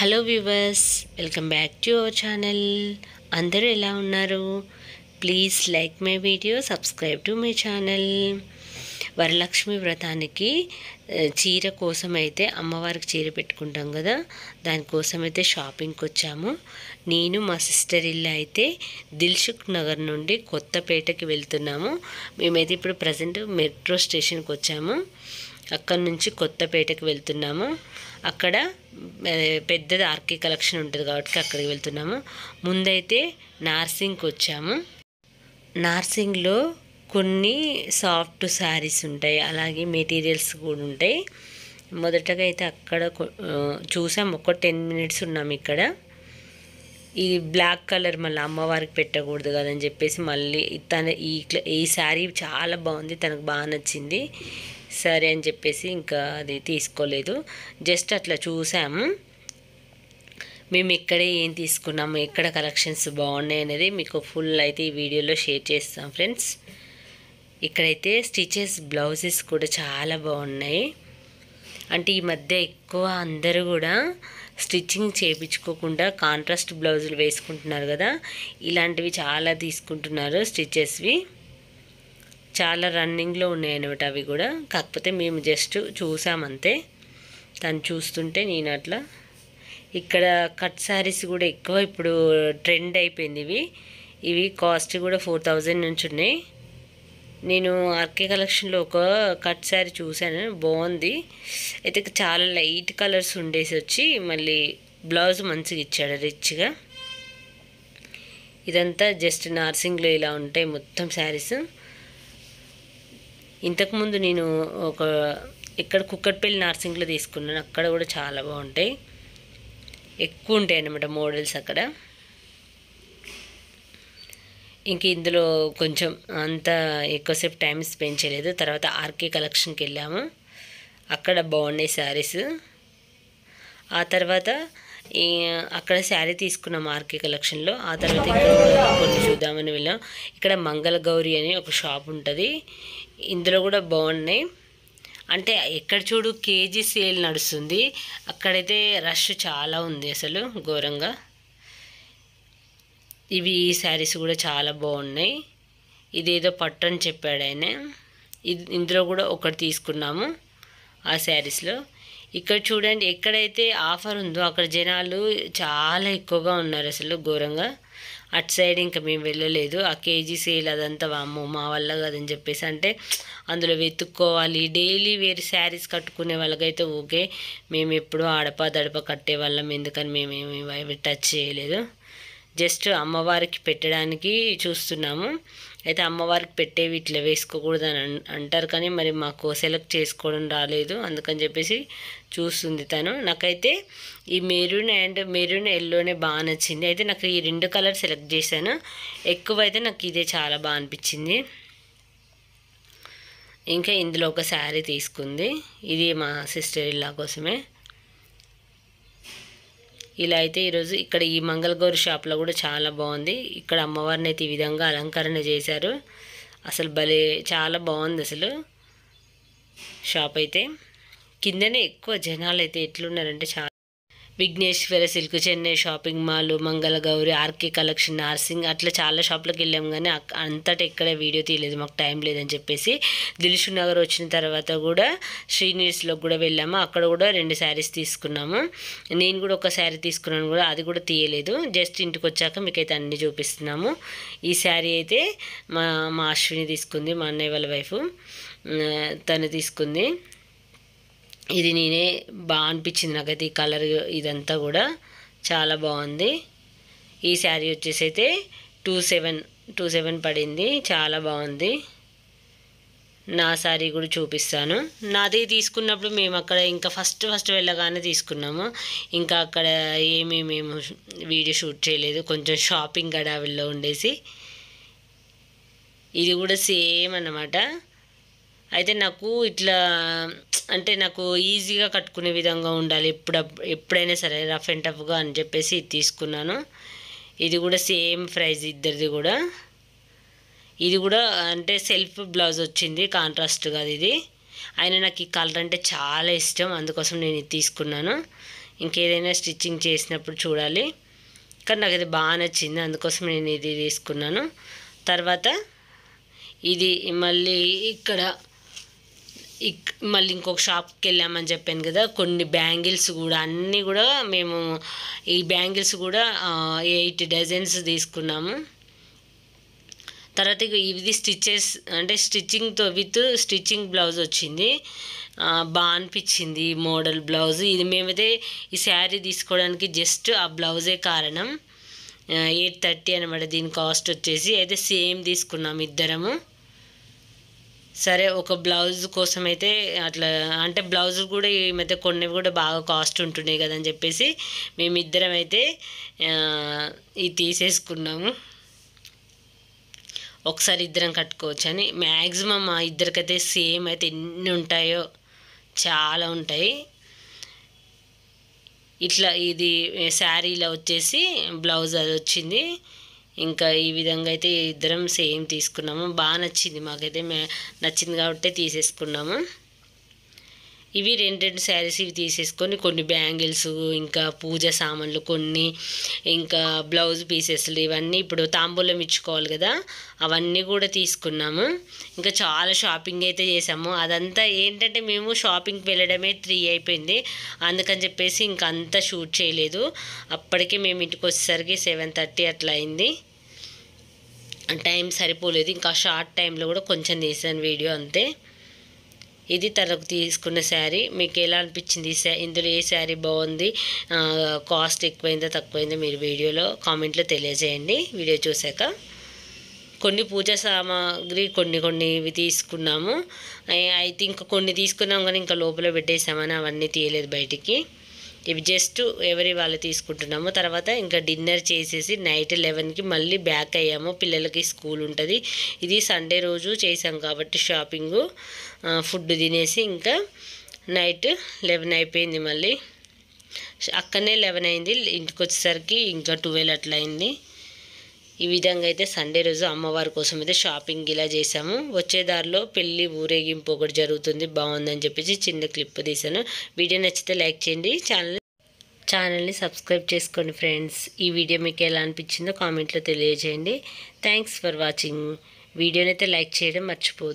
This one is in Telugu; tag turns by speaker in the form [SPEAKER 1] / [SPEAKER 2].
[SPEAKER 1] Hello viewers, welcome back to our channel. అందరూ ఎలా ఉన్నారు? Please like my video, subscribe to my channel. Varalakshmi వ్రతానికి చీర కోసం అయితే అమ్మవారికి చీర పెట్టుకుంటాం కదా, దానికోసం అయితే షాపింగ్కి వచ్చాము. నేను మా సిస్టర్ ఇల్లు అయితే దిల్సుఖ్ నగర్ నుండి కొత్తపేటకి వెళ్తున్నాము. మేమైతే ఇప్పుడు ప్రజెంట్ మెట్రో స్టేషన్కి వచ్చాము. అక్కడ నుంచి కొత్తపేటకి వెళ్తున్నాము. అక్కడ పెద్దది ఆర్కే కలెక్షన్ ఉంటుంది కాబట్టి అక్కడికి వెళ్తున్నాము. ముందైతే నార్సింగ్కి వచ్చాము. నార్సింగ్లో కొన్ని సాఫ్ట్ శారీస్ ఉంటాయి, అలాగే మెటీరియల్స్ కూడా ఉంటాయి. మొదటగా అయితే అక్కడ చూసాము. ఒక 10 minutes ఉన్నాము ఇక్కడ. ఇది బ్లాక్ కలర్ మళ్ళీ అమ్మవారికి పెట్టకూడదు కదని చెప్పేసి మళ్ళీ ఈ శారీ చాలా బాగుంది, తనకు బాగా నచ్చింది. సరే అని చెప్పేసి ఇంకా అది తీసుకోలేదు, జస్ట్ అట్లా చూసాము. మేము ఇక్కడే ఏం తీసుకున్నాము, ఎక్కడ కలెక్షన్స్ బాగున్నాయి అనేది మీకు ఫుల్ అయితే ఈ వీడియోలో షేర్ చేస్తాం ఫ్రెండ్స్. ఇక్కడైతే స్టిచెస్ బ్లౌజెస్ కూడా చాలా బాగున్నాయి. అంటే ఈ మధ్య ఎక్కువ అందరూ కూడా స్టిచ్చింగ్ చేయించుకోకుండా కాంట్రాస్ట్ బ్లౌజులు వేసుకుంటున్నారు కదా, ఇలాంటివి చాలా తీసుకుంటున్నారు. స్టిచెస్వి చాలా రన్నింగ్లో ఉన్నాయన్నమాట అవి కూడా. కాకపోతే మేము జస్ట్ చూసామంతే, తను చూస్తుంటే నేను అట్లా. ఇక్కడ కట్ శారీస్ కూడా ఎక్కువ ఇప్పుడు ట్రెండ్ అయిపోయింది. ఇవి కాస్ట్ కూడా 4000 నుంచి ఉన్నాయి. నేను ఆర్కే కలెక్షన్లో ఒక కట్ శారీ చూశాను, బాగుంది. అయితే చాలా లైట్ కలర్స్ ఉండేసి వచ్చి మళ్ళీ బ్లౌజ్ మంచిగా ఇచ్చాడు, రిచ్గా. ఇదంతా జస్ట్ నార్సింగ్లో ఇలా ఉంటాయి మొత్తం శారీస్. ఇంతకుముందు నేను ఇక్కడ కుక్కట్పల్లి నార్సింగ్లో తీసుకున్నాను, అక్కడ కూడా చాలా బాగుంటాయి, ఎక్కువ ఉంటాయి అన్నమాట మోడల్స్ అక్కడ. ఇంక ఇందులో కొంచెం అంత ఎక్కువసేపు టైం స్పెండ్ చేయలేదు. తర్వాత ఆర్కే కలెక్షన్కి వెళ్ళాము, అక్కడ బాగున్నాయి శారీస్. ఆ తర్వాత అక్కడ శారీ తీసుకున్నాం ఆర్కే కలెక్షన్లో. ఆ తర్వాత ఇక్కడ కొన్ని చూద్దామని వెళ్ళాం. ఇక్కడ మంగళగౌరి అని ఒక షాప్ ఉంటుంది, ఇందులో కూడా బాగున్నాయి. అంటే ఎక్కడ చూడు కేజీ సేల్ నడుస్తుంది, అక్కడైతే రష్ చాలా ఉంది అసలు ఘోరంగా. ఈ శారీస్ కూడా చాలా బాగున్నాయి. ఇదేదో పట్టు అని చెప్పాడు ఆయన. ఇందులో కూడా ఒకటి తీసుకున్నాము ఆ శారీస్లో. ఇక్కడ చూడండి, ఎక్కడైతే ఆఫర్ ఉందో అక్కడ జనాలు చాలా ఎక్కువగా ఉన్నారు అసలు ఘోరంగా. అటు సైడ్ ఇంకా మేము వెళ్ళలేదు. ఆ కేజీ సేల్ అదంతా వామ్మో మా వల్ల కదని చెప్పేసి, అంటే అందులో వెతుక్కోవాలి. డైలీ వేరే శారీస్ కట్టుకునే వాళ్ళకైతే ఓకే, మేము ఎప్పుడూ ఆడప దడప కట్టే వాళ్ళం, ఎందుకని మేమేమి అవి టచ్ చేయలేదు. జస్ట్ అమ్మవారికి పెట్టడానికి చూస్తున్నాము. అయితే అమ్మవారికి పెట్టేవి ఇట్లా వేసుకోకూడదని అంటారు, కానీ మరి మాకు సెలెక్ట్ చేసుకోవడం రాలేదు, అందుకని చెప్పేసి చూస్తుంది తను. నాకైతే ఈ మెరూన్ ఎల్లోనే బాగా నచ్చింది. అయితే నాకు ఈ 2 కలర్ సెలెక్ట్ చేశాను. ఎక్కువైతే నాకు ఇదే చాలా బాగా అనిపించింది. ఇంకా ఇందులో ఒక శారీ తీసుకుంది, ఇది మా సిస్టర్ ఇల్లా కోసమే. ఇలా అయితే ఈరోజు ఇక్కడ ఈ మంగళగౌరి షాప్లో కూడా చాలా బాగుంది. ఇక్కడ అమ్మవారిని అయితే ఈ విధంగా అలంకరణ చేశారు, అసలు భలే చాలా బాగుంది అసలు షాప్ అయితే. కిందనే ఎక్కువ జనాలు అయితే ఎట్లున్నారంటే చాలా. Vighneshwara silk, Chennai shopping mall, Mangalagauri, RK collection, Narsing, అట్లా చాలా షాప్లకు వెళ్ళాం, కానీ అంతటా ఎక్కడ వీడియో తీయలేదు, మాకు టైం లేదని చెప్పేసి. దిల్సుఖ్ నగర్ వచ్చిన తర్వాత కూడా శ్రీనివాస్లోకి కూడా వెళ్ళాము, అక్కడ కూడా 2 శారీస్ తీసుకున్నాము. నేను కూడా ఒక శారీ తీసుకున్నాను కూడా, అది కూడా తీయలేదు. జస్ట్ ఇంటికి వచ్చాక మీకైతే అన్నీ చూపిస్తున్నాము. ఈ శారీ అయితే మా అశ్విని తీసుకుంది, మా అన్నయ్య వాళ్ళ వైఫ్, తను తీసుకుంది. ఇది నేనే బాగా అనిపించింది నాకైతే, ఈ కలర్ ఇదంతా కూడా చాలా బాగుంది. ఈ శారీ వచ్చేసి అయితే 27 పడింది, చాలా బాగుంది. నా శారీ కూడా చూపిస్తాను. నాది తీసుకున్నప్పుడు మేము అక్కడ ఇంకా ఫస్ట్ వెళ్ళగానే తీసుకున్నాము, ఇంకా అక్కడ మేము వీడియో షూట్ చేయలేదు, కొంచెం షాపింగ్ గడావిల్లో ఉండేసి. ఇది కూడా సేమ్ అన్నమాట. అయితే నాకు ఇట్లా అంటే నాకు ఈజీగా కట్టుకునే విధంగా ఉండాలి, ఎప్పుడైనా సరే రఫ్ అండ్ టఫ్గా అని చెప్పేసి ఇది తీసుకున్నాను. ఇది కూడా సేమ్ ప్రైస్ ఇద్దరిది కూడా. ఇది కూడా అంటే సెల్ఫ్ బ్లౌజ్ వచ్చింది, కాంట్రాస్ట్ కాదు ఇది. అయినా నాకు ఈ కలర్ అంటే చాలా ఇష్టం, అందుకోసం నేను ఇది తీసుకున్నాను. ఇంకేదైనా స్టిచ్చింగ్ చేసినప్పుడు చూడాలి. కానీ నాకు ఇది బాగా నచ్చింది, అందుకోసం నేను ఇది తీసుకున్నాను. తర్వాత ఇది మళ్ళీ మళ్ళీ ఇంకొక షాప్కి వెళ్ళామని చెప్పాను కదా, కొన్ని బ్యాంగిల్స్ కూడా అన్నీ కూడా మేము ఈ బ్యాంగిల్స్ కూడా 8 డజన్స్ తీసుకున్నాము. తర్వాత ఇది స్టిచ్చెస్ అంటే స్టిచ్చింగ్తో విత్ స్టిచ్చింగ్ బ్లౌజ్ వచ్చింది. బాగా అనిపించింది మోడల్ బ్లౌజ్. ఇది మేమైతే ఈ శారీ తీసుకోవడానికి జస్ట్ ఆ బ్లౌజే కారణం. 830 అనమాట దీని కాస్ట్ వచ్చేసి. అయితే సేమ్ తీసుకున్నాం ఇద్దరము. సరే ఒక బ్లౌజ్ కోసం అయితే అట్లా అంటే బ్లౌజులు కూడా ఈ మధ్య కొన్ని కూడా బాగా కాస్ట్ ఉంటున్నాయి కదని చెప్పేసి మేమిద్దరం అయితే ఇది తీసేసుకున్నాము. ఒకసారి ఇద్దరం కట్టుకోవచ్చు అని. మ్యాక్సిమం మా ఇద్దరికైతే సేమ్ అయితే ఎన్ని ఉంటాయో చాలా ఉంటాయి. ఇట్లా ఇది శారీలో వచ్చేసి బ్లౌజ్ అది వచ్చింది. ఇంకా ఈ విధంగా అయితే ఇద్దరం సేమ్ తీసుకున్నాము. బాగా నచ్చింది మాకైతే, నచ్చింది కాబట్టి తీసేసుకున్నాము. ఇవి 2 శారీస్ ఇవి తీసేసుకొని కొన్ని బ్యాంగిల్స్, ఇంకా పూజ సామాన్లు కొన్ని, ఇంకా బ్లౌజ్ పీసెస్లు ఇవన్నీ ఇప్పుడు తాంబూలం ఇచ్చుకోవాలి కదా, అవన్నీ కూడా తీసుకున్నాము. ఇంకా చాలా షాపింగ్ అయితే చేసాము. అదంతా ఏంటంటే మేము షాపింగ్కి వెళ్ళడమే 3 అయిపోయింది. అందుకని చెప్పేసి ఇంక అంతా షూట్ చేయలేదు. అప్పటికే మేము ఇంటికి వచ్చేసరికి 7:30 అట్లా అయింది. టైం సరిపోలేదు. ఇంకా షార్ట్ టైంలో కూడా కొంచెం తీసాను వీడియో అంతే. ఇది తనకు తీసుకున్న శారీ. మీకు ఎలా అనిపించింది? ఇందులో ఏ శారీ బాగుంది, కాస్ట్ ఎక్కువైందా తక్కువైందా మీరు వీడియోలో కామెంట్లో తెలియజేయండి. వీడియో చూశాక కొన్ని పూజా సామాగ్రి కొన్ని ఇవి తీసుకున్నాము. అయితే ఇంకా కొన్ని తీసుకున్నాం కానీ ఇంకా లోపల పెట్టేసామని అవన్నీ తీయలేదు బయటికి. ఇవి జస్ట్ ఎవరి వాళ్ళు తీసుకుంటున్నాము. తర్వాత ఇంకా డిన్నర్ చేసేసి నైట్ 11కి మళ్ళీ బ్యాక్ అయ్యాము. పిల్లలకి స్కూల్ ఉంటుంది. ఇది సండే రోజు చేసాం కాబట్టి షాపింగు, ఫుడ్ తినేసి ఇంకా నైట్ 11 అయిపోయింది. మళ్ళీ అక్కడనే 11 అయింది. ఇంటికి వచ్చేసరికి ఇంకా 12 అట్లా అయింది. ఈ విధంగా అయితే సండే రోజు అమ్మవారి కోసం అయితే షాపింగ్ ఇలా చేసాము. వచ్చే దారిలో పెళ్ళి ఊరేగింపు ఒకటి జరుగుతుంది, బాగుందని చెప్పేసి చిన్న క్లిప్ తీసాను. వీడియో నచ్చితే లైక్ చేయండి, ఛానల్ని సబ్స్క్రైబ్ చేసుకోండి ఫ్రెండ్స్. ఈ వీడియో మీకు ఎలా అనిపించిందో కామెంట్లో తెలియజేయండి. Thanks for watching. వీడియోని అయితే లైక్ చేయడం మర్చిపోదు.